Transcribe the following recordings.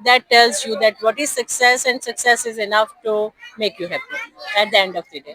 that tells you that what is success, and success is enough to make you happy at the end of the day.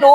2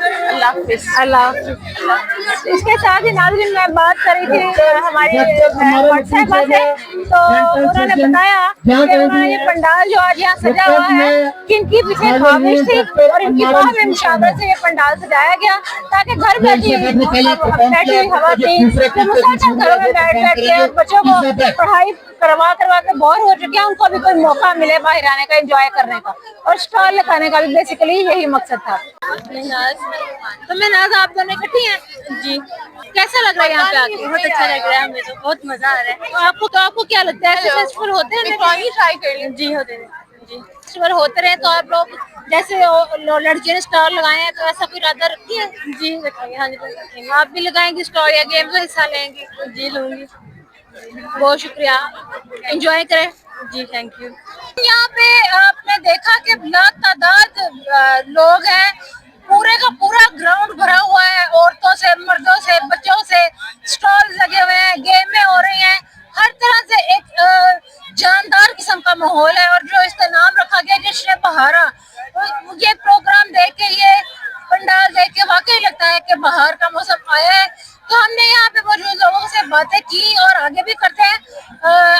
اللہ حافظ. اللہ حافظ. اس کے ساتھ ہی ناظرین میں بات کر رہی تھی ہماری واٹس صاحبہ سے, تو انہوں نے بتایا کہ انہوں نے یہ پنڈال جو آج یہاں سجا ہوا ہے کن کی پیچھے خواہش تھی اور ان کی خواہ میں مشاورت سے یہ پنڈال سجایا گیا تاکہ گھر بیٹھی ہوئی خواتین جو مسلسل گھروں میں بیٹھ کے بچوں کو پڑھائی کروا کے بور ہو چکے ہیں, ان کو بھی کوئی موقع ملے باہر آنے کا, انجوائے کرنے کا اور اسٹال لگانے کا بھی بیسیکلی یہی مقصد تھا. تو میں ناز آپ دونوں اکٹھی ہیں جی, کیسا لگ رہا ہے یہاں پہ آ کے؟ بہت اچھا لگ رہا ہے ہمیں, تو بہت مزہ آ رہا ہے. تو آپ کو کیا لگتا ہے سکسیسفل ہوتے ہیں؟ ٹرائی کر لیں. جی ہوتے ہیں جی. سکسیسفل ہوتے رہے تو آپ لوگ جیسے لڑکیوں نے اسٹال لگائے ہیں تو ایسا کوئی ارادہ رکھی ہے؟ جی رکھیں گے. ہاں جی رکھیں گے. آپ بھی لگائیں گے اسٹال یا گیم میں حصہ لیں گے؟ جی لوں گی. بہت شکریہ, انجوائے کریں. جی تھینک یو. یہاں پہ آپ نے دیکھا کہ تعداد لوگ ہیں, پورے کا پورا گراؤنڈ بھرا ہوا ہے, عورتوں سے, مردوں سے, بچوں سے, اسٹال لگے ہوئے ہیں, گیمیں ہو رہی ہیں, ہر طرح سے ایک جاندار قسم کا ماحول ہے. اور جو اس کا نام رکھا گیا جشن بہارا, یہ پروگرام دیکھ کے, یہ پنڈال دیکھ کے واقعی لگتا ہے کہ بہار کا موسم آیا ہے. تو ہم نے یہاں پہ موجود لوگوں سے باتیں کی اور آگے بھی کرتے ہیں.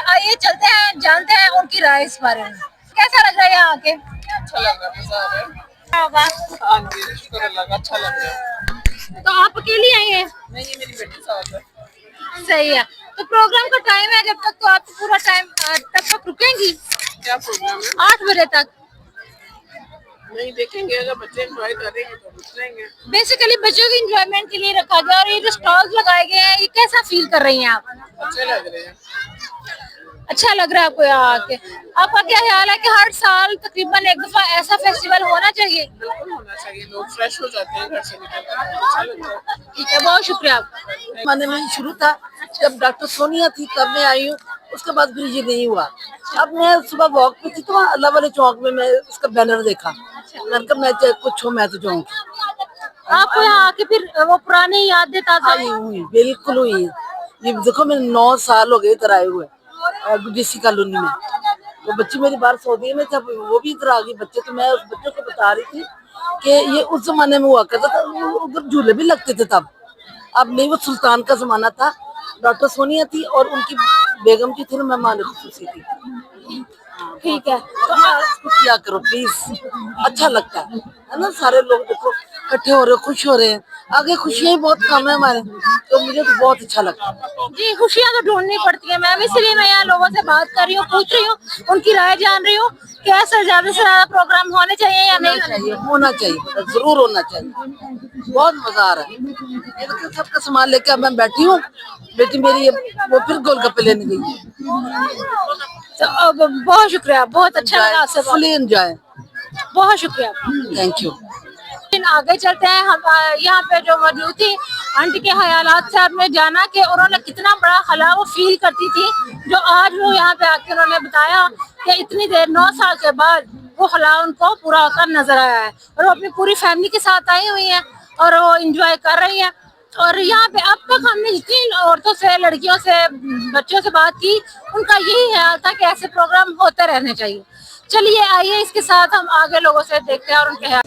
آئیے چلتے ہیں, جانتے ہیں ان کی رائے اس بارے میں. کیسا لگ رہا ہے یہاں آ کے؟ اچھا لگ رہا ہے, مزہ آ رہا ہے. کیا ہوگا؟ ہاں جی شکر اللہ کا, اچھا لگ رہا ہے. تو آپ اکیلی آئی ہیں؟ نہیں یہ میری بیٹی ساتھ ہے. صحیح ہے. تو پروگرام کا ٹائم ہے جب تک, تو آپ پورا ٹائم تب تک رکیں گی؟ کیا پروگرام ہے؟ 8 بجے تک. نہیں دیکھیں گے, اگر بچے انجوائے کریں گے تو رک جائیں گے. بیسیکلی بچوں کی انجوائمنٹ کے لیے رکھا گیا. اور یہ جو اسٹالز لگائے گئے ہیں, یہ کیسا فیل کر رہی ہیں آپ؟ اچھے لگ رہے ہیں. اچھا لگ رہا ہے آپ کو یہاں آ کے؟ آپ کا کیا خیال ہے کہ ہر سال تقریباً ایک دفعہ ایسا فیسٹیول ہونا چاہیے؟ بالکل ہونا چاہیے, لوگ فریش ہو جاتے ہیں گھر سے نکل کر, اچھا لگتا ہے. ٹھیک ہے, بہت شکریہ آپ کا. زمانے میں شروع تھا, جب ڈاکٹر سونیا تھی تب میں آئی ہوں, اس کے بعد پھر یہ نہیں ہوا. اب میں صبح واک پہ تھی تو وہاں اللہ والے چوک میں اس کا بینر دیکھا, میں نے کہا میں چاہے کچھ ہو میں تو جاؤں گی. آپ کو یہاں آ کے پھر وہ پرانی یادیں تازہ ہوئی ہوئی بالکل ہوئی. یہ دیکھو میں 9 سال ہو گئے ادھر آئے ہوئے ڈی کالونی میں. وہ بچی میری باہر سعودی میں تھا, وہ بھی ادھر آ گئی بچے, تو میں اس بچوں کو بتا رہی تھی کہ یہ اس زمانے میں ہوا کرتا تھا, ادھر جھولے بھی لگتے تھے تب. اب نہیں, وہ سلطان کا زمانہ تھا, ڈاکٹر سونیا تھی اور ان کی بیگم کی تھی نا مہمان خصوصی تھی. ٹھیک ہے. تو آپ کیا کرو پلیز, اچھا لگتا ہے نا, سارے لوگ دیکھو اکٹھے ہو رہے, خوش ہو رہے ہیں. آگے خوشیاں ہی بہت کم ہے ہمارے, تو مجھے تو بہت اچھا لگتا ہے. جی خوشیاں تو ڈھونڈنی پڑتی ہیں میم, اسی لیے میں یہاں لوگوں سے بات کر رہی ہوں, پوچھ رہی ہوں, ان کی رائے جان رہی ہوں کہ ایسا زیادہ سے زیادہ پروگرام ہونے چاہیے یا نہیں ہونا چاہیے, ضرور ہونا چاہیے. بہت مزہ آ رہا ہے. سب کا سامان لے کے اب میں بیٹھی ہوں, بیٹی میری وہ پھر گول گپے لینے گئی ہے. بہت شکریہ, بہت اچھا لگا آپ سے بات. فلی انجوائے. بہت شکریہ. Thank you. آگے چلتے ہیں. ہم یہاں پہ جو موجود تھی آنٹی کے خیالات سے آپ نے جانا کہ انہوں نے کتنا بڑا خلا وہ فیل کرتی تھی, جو آج وہ یہاں پہ آ کے انہوں نے بتایا کہ اتنی دیر 9 سال کے بعد وہ خلا ان کو پورا ہوتا نظر آیا ہے, اور وہ اپنی پوری فیملی کے ساتھ آئی ہوئی ہیں اور وہ انجوائے کر رہی ہیں. اور یہاں پہ اب تک ہم نے جتنی عورتوں سے, لڑکیوں سے, بچوں سے بات کی, ان کا یہی خیال تھا کہ ایسے پروگرام ہوتے رہنے چاہیے. چلیے آئیے اس کے ساتھ ہم آگے لوگوں سے دیکھتے ہیں اور ان کے خیال.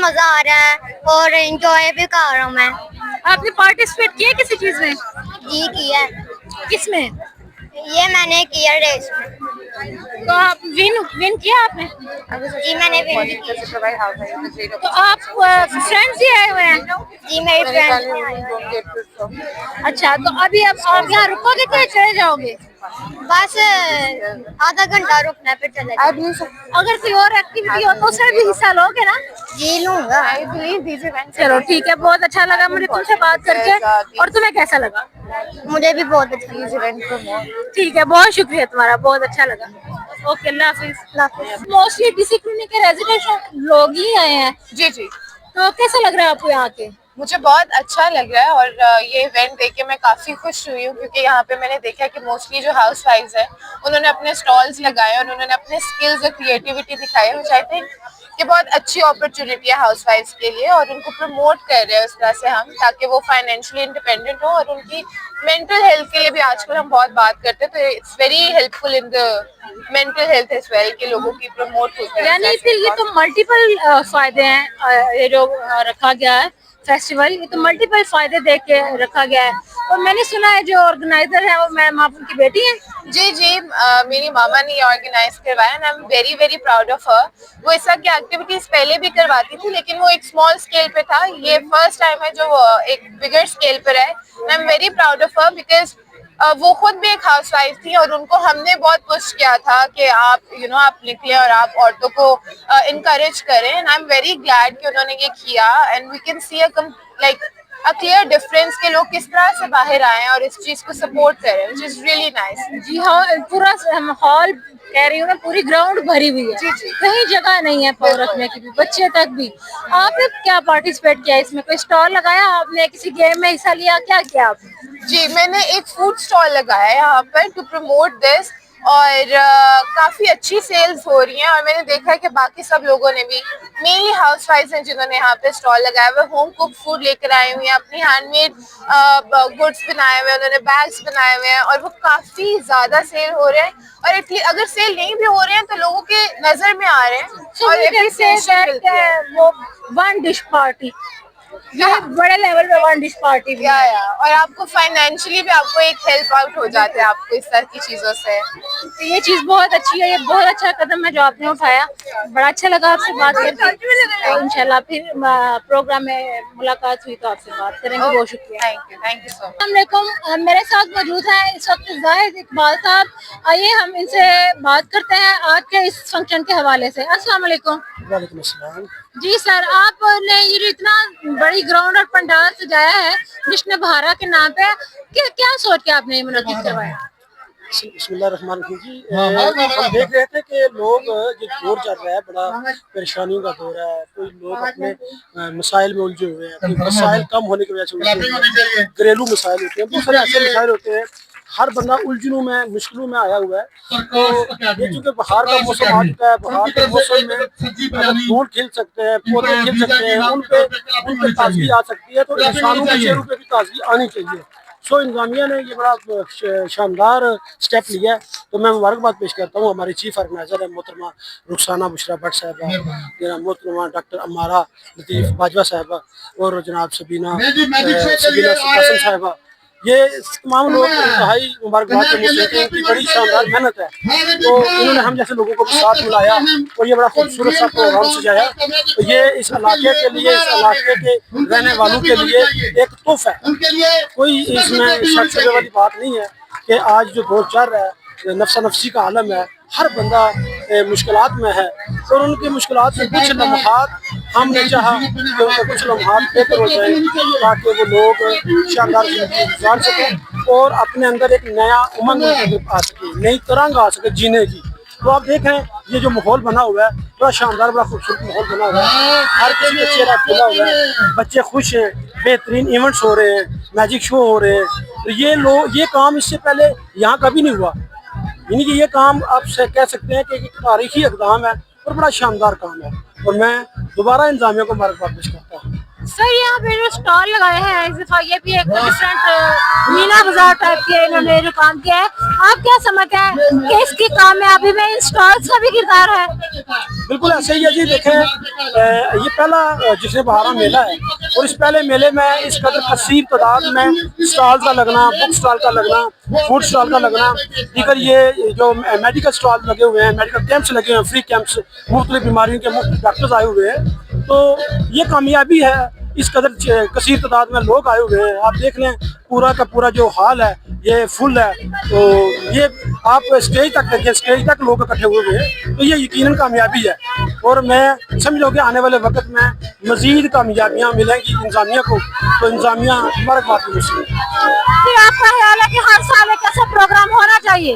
مزہ آ رہا ہے اور انجوائے بھی کر رہا ہوں میں. آپ نے پارٹیسپیٹ کیا کسی چیز میں؟ جی کیا ہے, کس میں؟ یہ میں نے کیا ریس میں. تو آپ ون کیا آپ نے؟ جی میں نے win کیا. تو آپ فرینڈس ہی آئے ہوئے ہیں؟ جی میری فرینڈ. اچھا, تو ابھی آپ یہاں رکو گے کہ چلے جاؤ گے؟ بس آدھا گھنٹہ رکنا پھر چلے جائیں. اگر کوئی اور ایکٹیویٹی ہو تو اس میں بھی حصہ لو گے نا؟ جی لوں گا. چلو ٹھیک ہے, بہت اچھا لگا مجھے تم سے بات کر کے. اور تمہیں کیسا لگا؟ مجھے بھی بہت اچھا لگا. ٹھیک ہے, بہت شکریہ تمہارا, بہت اچھا لگا. اوکے, اللہ حافظ. موسٹلی ڈسپلن کے ریزیڈینشل لوگ ہی آئے ہیں. جی جی تو کیسا لگ رہا ہے آپ کو یہاں کے؟ مجھے بہت اچھا لگ رہا ہے اور یہ ایونٹ دیکھ کے میں کافی خوش ہوئی ہوں کیونکہ یہاں پہ میں نے دیکھا کہ موسٹلی جو ہاؤس وائفز ہیں انہوں نے اپنے اسٹالس لگائے اور انہوں نے اپنے اسکلز اور کریٹیوٹی دکھائی which I think کہ بہت اچھی اپرچونیٹی ہے ہاؤس وائفز کے لیے اور ان کو پروموٹ کر رہے ہیں اس طرح سے ہم تاکہ وہ فائنینشلی انڈیپینڈنٹ ہوں اور ان کی مینٹل ہیلتھ کے لیے بھی آج کل ہم بہت بات کرتے ہیں تو it's very helpful in the mental health as well کہ لوگوں کی پروموٹ ہوتی ہے. یعنی پھر یہ تو ملٹیپل فائدے ہیں یہ جو رکھا گیا ہے فیسٹیول, یہ تو ملٹیپل فائدے دیکھ کے رکھا گیا ہے. اور میں نے سنا ہے جو آرگنائزر ہے وہ میم آپ ان کی بیٹی ہیں. جی میری ماما نے یہ آرگنائز کروایا and I am very very proud of her. وہ اس طرح کی ایکٹیویٹیز پہلے بھی کرواتی تھی لیکن وہ ایک اسمال اسکیل پہ تھا, یہ فرسٹ ٹائم ہے جو وہ ایک بگر اسکیل پر ہے. آئی am very proud of her because وہ خود بھی ایک ہاؤس وائف تھی اور ان کو ہم نے بہت پش کیا تھا کہ آپ آپ نکلیں اور آپ عورتوں کو انکریج کریں. And I am very glad کہ انہوں نے یہ کیا and we can see like a clear difference کہ لوگ کس طرح سے باہر آئے ہیں اور اس چیز کو سپورٹ کریں which is really nice. جی ہاں, پورا ہال کہہ رہی ہوں میں, پوری گراؤنڈ بھری ہوئی ہے, کہیں جگہ نہیں ہے پاؤں رکھنے کی بھی, بچے تک بھی. آپ نے کیا پارٹیسپیٹ کیا اس میں, کوئی اسٹال لگایا آپ نے, کسی گیم میں حصہ لیا, کیا کیا آپ نے؟ جی میں نے ایک فوڈ اسٹال لگایا ہے یہاں پر ٹو پروموٹ دس اور کافی اچھی سیلز ہو رہی ہیں اور میں نے دیکھا ہے کہ باقی سب لوگوں نے بھی مینلی ہاؤس وائفز ہیں جنہوں نے یہاں پہ اسٹال لگایا ہوا ہے, ہوم کوک فوڈ لے کر آئے ہوئے ہیں, اپنی ہینڈ میڈ گڈس بنائے ہوئے ہیں, انہوں نے بیگس بنائے ہوئے ہیں اور وہ کافی زیادہ سیل ہو رہے ہیں. اور اگر سیل نہیں بھی ہو رہے ہیں تو لوگوں کے نظر میں آ رہے ہیں اور appreciation ملتی ہے. وہ ون ڈش پارٹی, یہ بڑے لیول پہ ون ڈش پارٹی بھی ہے. اور آپ کو فائنینشلی بھی آپ کو ایک ہیلپ آؤٹ ہو جاتے ہیں آپ کو اس طرح کی چیزوں سے. یہ چیز بہت اچھی ہے, یہ بہت اچھا قدم ہے جو آپ نے اٹھایا. بڑا اچھا لگا آپ سے بات کر کے. انشاءاللہ پھر پروگرام میں ملاقات ہوئی تو آپ سے بات کریں گے. بہت شکریہ. تھینک یو سو مچ. السلام علیکم, میرے ساتھ موجود ہیں اس وقت زاہد اقبال صاحب. آئیے ہم ان سے بات کرتے ہیں آج کے اس فنکشن کے حوالے سے. السلام علیکم. وعلیکم السلام. جی سر, آپ نے یہ جو اتنا بڑی گراؤنڈ اور پنڈال سجایا ہے جشن بہارا کے نام پہ, کیا سوچ کے آپ نے یہ منعقد کروایا؟ بسم اللہ الرحمن الرحیم. جی ہم دیکھ رہے تھے کہ لوگ جو دور چل رہا ہے, بڑا پریشانیوں کا دور ہے. کوئی لوگ اپنے مسائل میں الجھے ہوئے ہیں, مسائل کم ہونے کی وجہ سے الجھے ہوئے ہیں, گھریلو مسائل ہوتے ہیں, بہت سارے ایسے مسائل ہوتے ہیں. ہر بندہ الجھنوں میں مشکلوں میں آیا ہوا ہے. تو یہ چونکہ بہار کا موسم آ چکا ہے, بہار کے موسم میں پھول کھل سکتے ہیں, پودے کھل سکتے ہیں, ان پہ تازگی آ سکتی ہے. تو انسانوں کے چہروں پہ بھی تازگی آنی چاہیے. سو انتظامیہ نے یہ بڑا شاندار سٹیپ لیا ہے, تو میں مبارکباد پیش کرتا ہوں. ہماری چیف آرگنائزر ہے محترمہ رخسانہ بشرا بٹ صاحبہ, جناب محترمہ ڈاکٹر عمارہ لطیف باجوہ صاحبہ اور جناب سبینہ قاسم صاحبہ. یہ تمام لوگ انتہائی مبارکباد کے مستحق ہیں, ان کی بڑی شاندار محنت ہے. تو انہوں نے ہم جیسے لوگوں کو بھی ساتھ ملایا اور یہ بڑا خوبصورت سا پروگرام سجایا. تو یہ اس علاقے کے لیے, اس علاقے کے رہنے والوں کے لیے ایک تحفہ ہے. کوئی اس میں شک شبے والی بات نہیں ہے کہ آج جو دور چل رہا ہے, نفسا نفسی کا عالم ہے, ہر بندہ مشکلات میں ہے. اور ان کی مشکلات سے کچھ لمحات ہم نے چاہا کہ ان کے کچھ لمحات بہتر ہو جائیں تاکہ وہ لوگ شاندار زندگی گزار سکیں اور اپنے اندر ایک نیا امنگ آ سکے, نئی ترنگ آ سکے جینے کی. تو آپ دیکھیں یہ جو ماحول بنا ہوا ہے, بڑا شاندار, بڑا خوبصورت ماحول بنا ہوا ہے. ہر کسی کا چہرہ کھلا ہوا ہے, بچے خوش ہیں, بہترین ایونٹس ہو رہے ہیں, میجک شو ہو رہے ہیں. تو یہ کام اس سے پہلے یہاں کبھی نہیں ہوا. یعنی کہ یہ کام آپ سے کہہ سکتے ہیں کہ ایک تاریخی اقدام ہے اور بڑا شاندار کام ہے. اور میں دوبارہ انتظامیہ کو مبارکباد پیش کرتا ہوں. سر یہاں پہ جو اسٹال لگائے ہیں اس دفعہ یہ بھی ایک ڈفرینٹ مینا بازار ٹائپ کے انہوں نے جو کام کیا ہے, آپ کیا سمجھتے ہیں کہ اس کی کامیابی میں ان اسٹالس کا بھی کردار ہے؟ بالکل ایسے ہی ہے جی. دیکھیں یہ پہلا جشن بہارا میلہ ہے اور اس پہلے میلے میں اس قدر کثیر تعداد میں اسٹال کا لگنا, بک اسٹال کا لگنا, فوڈ اسٹال کا لگنا, دیگر یہ جو میڈیکل اسٹال لگے ہوئے ہیں, میڈیکل کیمپس لگے ہوئے ہیں, فری کیمپس, مختلف بیماریوں کے مختلف ڈاکٹرز آئے ہوئے ہیں. تو یہ کامیابی ہے, اس قدر کثیر تعداد میں لوگ آئے ہوئے ہیں. آپ دیکھ لیں پورا کا پورا جو ہال ہے یہ فل ہے. تو یہ آپ اسٹیج تک دیکھیں, اسٹیج تک لوگ اکٹھے ہوئے ہیں. تو یہ یقیناً کامیابی ہے اور میں سمجھو کہ آنے والے وقت میں مزید کامیابیاں ملیں گی انتظامیہ کو. تو انتظامیہ مبارکباد کی مشکل پھر آپ کا خیال ہے کہ ہر سال ایک ایسا پروگرام ہونا چاہیے؟